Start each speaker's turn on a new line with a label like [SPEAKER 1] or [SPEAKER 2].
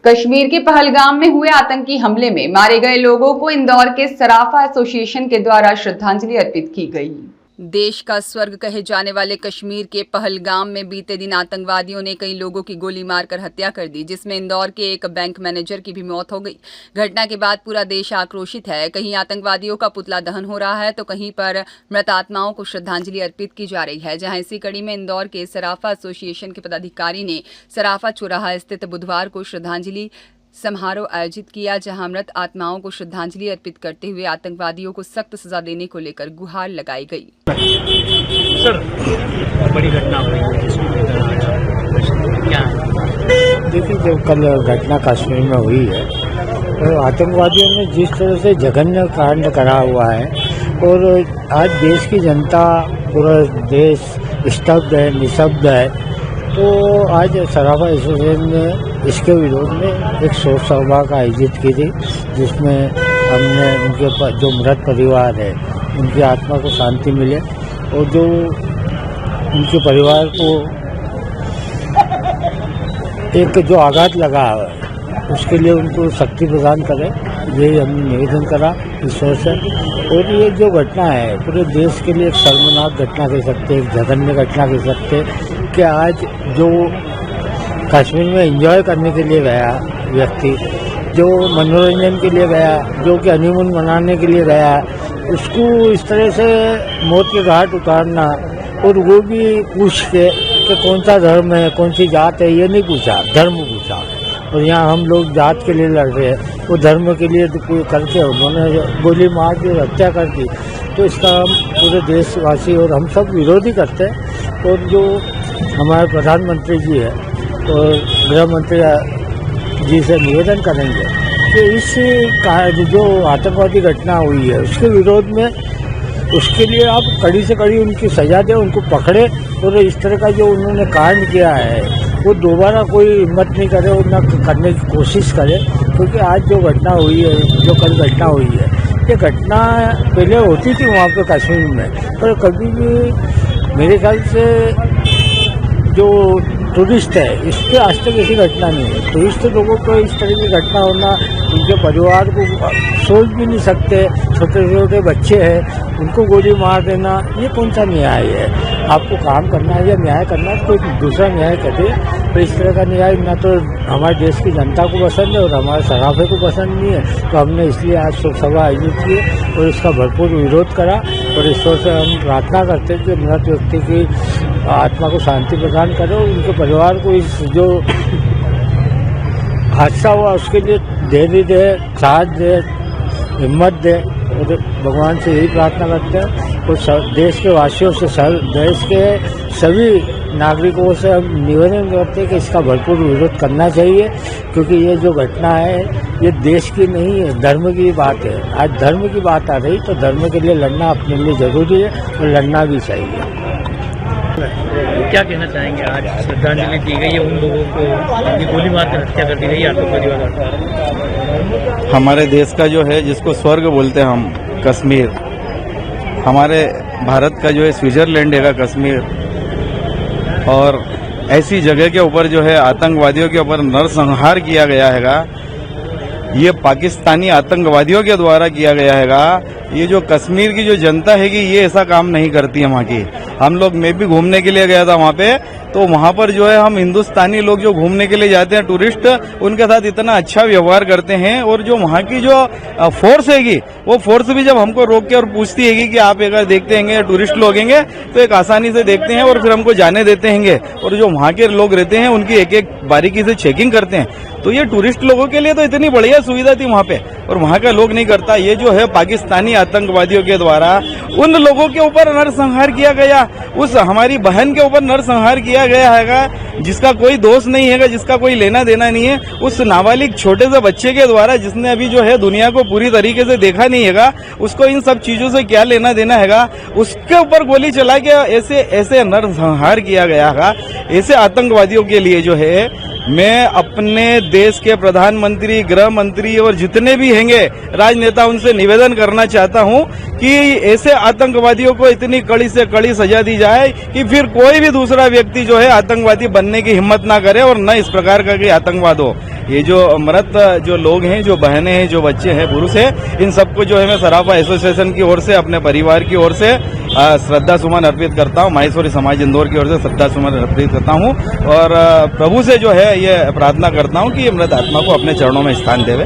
[SPEAKER 1] कश्मीर के पहलगाम में हुए आतंकी हमले में मारे गए लोगों को इंदौर के सराफा एसोसिएशन के द्वारा श्रद्धांजलि अर्पित की गई। देश का स्वर्ग कहे जाने वाले कश्मीर के पहलगाम में बीते दिन आतंकवादियों ने कई लोगों की गोली मारकर हत्या कर दी, जिसमें इंदौर के एक बैंक मैनेजर की भी मौत हो गई। घटना के बाद पूरा देश आक्रोशित है। कहीं आतंकवादियों का पुतला दहन हो रहा है तो कहीं पर मृत आत्माओं को श्रद्धांजलि अर्पित की जा रही है। जहां इसी कड़ी में इंदौर के सराफा एसोसिएशन के पदाधिकारी ने सराफा चौराहा स्थित बुधवार को श्रद्धांजलि समारोह आयोजित किया, जहां मृत आत्माओं को श्रद्धांजलि अर्पित करते हुए आतंकवादियों को सख्त सजा देने को लेकर गुहार लगाई गई।
[SPEAKER 2] सर, बड़ी घटना हुई क्या?
[SPEAKER 3] देखिए, जो कल घटना कश्मीर में हुई है तो आतंकवादियों ने जिस तरह से जघन्य कांड करा हुआ है और आज देश की जनता, पूरा देश स्तब्ध है, निशब्द है। तो आज सराफा एसोसिएशन ने इसके विरोध में एक शोक सभा का आयोजित की थी, जिसमें हमने उनके जो मृत परिवार है उनकी आत्मा को शांति मिले और जो उनके परिवार को एक जो आघात लगा उसके लिए उनको शक्ति प्रदान करें, यही हमने निवेदन करा ईश्वर से। और ये जो घटना है पूरे देश के लिए एक शर्मनाक घटना कह सकते, एक जघन्य घटना कह सकते कि आज जो कश्मीर में एंजॉय करने के लिए गया व्यक्ति, जो मनोरंजन के लिए गया, जो कि हनीमून मनाने के लिए गया, उसको इस तरह से मौत के घाट उतारना और वो भी पूछ के कि कौन सा धर्म है, कौन सी जात है, ये नहीं पूछा, धर्म पूछा। और यहाँ हम लोग जात के लिए लड़ रहे हैं, वो धर्म के लिए तो कोई करते हैं, उन्होंने गोली मार के हत्या कर दी। तो इसका हम पूरे देशवासी और हम सब विरोधी करते हैं। और जो हमारे प्रधानमंत्री जी है और गृह मंत्री जी से निवेदन करेंगे कि इस जो आतंकवादी घटना हुई है उसके विरोध में, उसके लिए आप कड़ी से कड़ी उनकी सजा दें, उनको पकड़े और इस तरह का जो उन्होंने कांड किया है वो दोबारा कोई हिम्मत नहीं करे और न करने की कोशिश करे। क्योंकि आज जो घटना हुई है, जो कल घटना हुई है, ये घटना पहले होती थी वहाँ पे कश्मीर में, पर कभी भी मेरे ख्याल से जो टूरिस्ट है इस पर आज तक ऐसी घटना नहीं है। टूरिस्ट लोगों को इस तरह की घटना होना, उनके परिवार को सोच भी नहीं सकते, छोटे छोटे बच्चे हैं उनको गोली मार देना, ये कौन सा न्याय है? आपको काम करना है या न्याय करना है, कोई दूसरा न्याय कर दे। तो इस तरह का न्याय ना तो हमारे देश की जनता को पसंद है और हमारे सराफे को पसंद नहीं है। तो हमने इसलिए आज शोक सभा आयोजित की और इसका भरपूर विरोध करा और ईश्वर से हम प्रार्थना करते हैं कि मृत व्यक्ति की आत्मा को शांति प्रदान करे और उनके परिवार को इस जो हादसा हुआ उसके लिए धैर्य दे, साथ दे, हिम्मत दे। और भगवान से यही प्रार्थना करते हैं और देश के वासियों से, देश के सभी नागरिकों से हम निवेदन करते हैं कि इसका भरपूर विरोध करना चाहिए। क्योंकि ये जो घटना है ये देश की नहीं है, धर्म की बात है। आज धर्म की बात आ रही तो धर्म के लिए लड़ना अपने लिए जरूरी है और लड़ना भी चाहिए।
[SPEAKER 2] क्या कहना चाहेंगे? आज श्रद्धांजलि दी गई है उन लोगों को जिनकी गोली मारकर हत्या कर दी गई आतंकवादियों द्वारा।
[SPEAKER 4] हमारे देश का जो है, जिसको स्वर्ग बोलते हैं हम, कश्मीर, हमारे भारत का जो है स्विट्जरलैंड है कश्मीर, और ऐसी जगह के ऊपर जो है आतंकवादियों के ऊपर नरसंहार किया गया हैगा, ये पाकिस्तानी आतंकवादियों के द्वारा किया गया हैगा। ये जो कश्मीर की जो जनता है कि ये ऐसा काम नहीं करती है वहाँ की। हम लोग, मैं भी घूमने के लिए गया था वहाँ पे, तो वहाँ पर जो है हम हिंदुस्तानी लोग जो घूमने के लिए जाते हैं टूरिस्ट, उनके साथ इतना अच्छा व्यवहार करते हैं। और जो वहाँ की जो फोर्स हैगी, वो फोर्स भी जब हमको रोक के और पूछती हैगी कि आप अगर देखते हैंगे टूरिस्ट लोग हैंगे तो एक आसानी से देखते हैं और फिर हमको जाने देते हैंगे। और जो वहाँ के लोग रहते हैं उनकी एक एक बारीकी से चेकिंग करते हैं। तो ये टूरिस्ट लोगों के लिए तो इतनी बढ़िया सुविधा थी वहाँ पे, और वहाँ का लोग नहीं करता। ये जो है पाकिस्तानी आतंकवादियों के द्वारा उन लोगों के ऊपर नरसंहार किया गया, उस हमारी बहन के ऊपर नरसंहार किया गया हैगा, जिसका कोई दोष नहीं हैगा, जिसका कोई लेना देना नहीं है। उस नाबालिग छोटे से बच्चे के द्वारा, जिसने अभी जो है दुनिया को पूरी तरीके से देखा नहीं हैगा, उसको इन सब चीजों से क्या लेना देना हैगा, उसके ऊपर गोली चला के ऐसे ऐसे नरसंहार किया गया हैगा। ऐसे आतंकवादियों के लिए जो है मैं अपने देश के प्रधानमंत्री, गृह मंत्री और जितने भी हैंगे राजनेता, उनसे निवेदन करना चाहता हूं कि ऐसे आतंकवादियों को इतनी कड़ी से कड़ी सजा दी जाए कि फिर कोई भी दूसरा व्यक्ति जो है आतंकवादी बनने की हिम्मत ना करे और न इस प्रकार का कोई आतंकवाद हो। ये जो मृत जो लोग हैं, जो बहनें हैं, जो बच्चे हैं, पुरुष हैं, इन सबको जो है मैं सराफा एसोसिएशन की ओर से, अपने परिवार की ओर से श्रद्धा सुमन अर्पित करता हूँ। माहेश्वरी समाज इंदौर की ओर से श्रद्धा सुमन अर्पित करता हूँ और प्रभु से जो है ये प्रार्थना करता हूँ कि मृत आत्मा को अपने चरणों में स्थान देवे।